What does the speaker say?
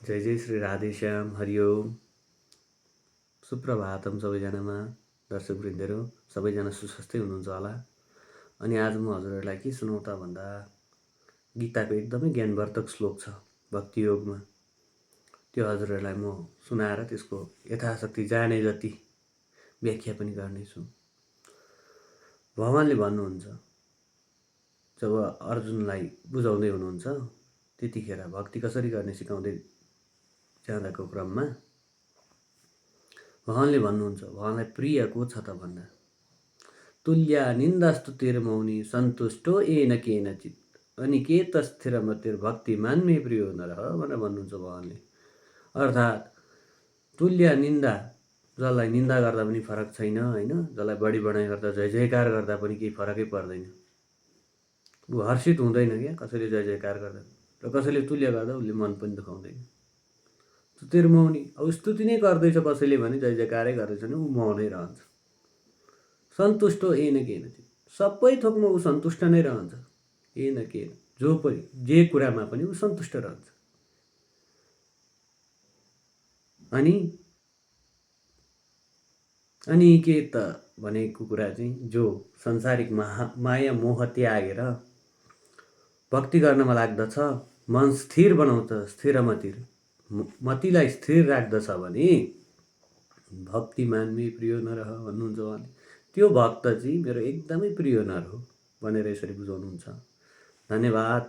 जय जय श्री राधेश्याम हरिओम सुप्रभातम सबैजनामा दर्शकवृन्दहरू सबैजना सुस्वस्थै हुनुहुन्छ होला। अनि आज म हजुरहरूलाई के सुनाउँ त भन्दा गीताको एकदमै ज्ञानवर्धक श्लोक छ भक्ति योगमा, त्यो हजुरहरूलाई म सुनाएर त्यसको यथाशक्ति जाने जति व्याख्या पनि गर्नेछु। भगवानले भन्नुहुन्छ, जब अर्जुनलाई बुझाउँदै हुनुहुन्छ त्यतिखेर भक्ति कसरी गर्ने सिकाउँदै जाँदाको क्रममा भगवानले भन्नुहुन्छ, भगवानलाई प्रिय को छ त भन्दा तुल्या निन्दास्तुतिर्मौनी सन्तुष्टो येन केनचित् अनिकेतस्थिरमतिर्भक्तिमान् मे प्रियो नरः भनेर भन्नुहुन्छ भगवानले। अर्थात् तुल्य निन्दा, जसलाई निन्दा गर्दा पनि फरक छैन होइन, जसलाई बढी बढाइ गर्दा जय जयकार गर्दा पनि केही फरकै पर्दैन, ऊ हर्षित हुँदैन क्या कसैले जय जयकार गर्दा, र कसैले तुल्य गर्दा उसले मन पनि दुखाउँदैन। स्तुतिर्मौनी, अब स्तुति नै गर्दैछ कसैले भने जय जयकारै गर्दैछ भने ऊ मौनै रहन्छ। सन्तुष्टो येन केनचित्, सबै थोकमा ऊ सन्तुष्ट नै रहन्छ। येन केन, जो पनि जे कुरामा पनि ऊ सन्तुष्ट रहन्छ। अनि अनिकेत भनेको कुरा चाहिँ जो संसारिक माया मोह त्यागेर भक्ति गर्नमा लाग्दछ, मन स्थिर बनाउँछ, स्थिरमतिर मतिलाई स्थिर राख्दछ भने भक्तिमान मे प्रियो नरः भन्नुहुन्छ उहाँले। त्यो भक्त चाहिँ मेरो एकदमै प्रिय नर हो भनेर यसरी बुझाउनुहुन्छ। धन्यवाद।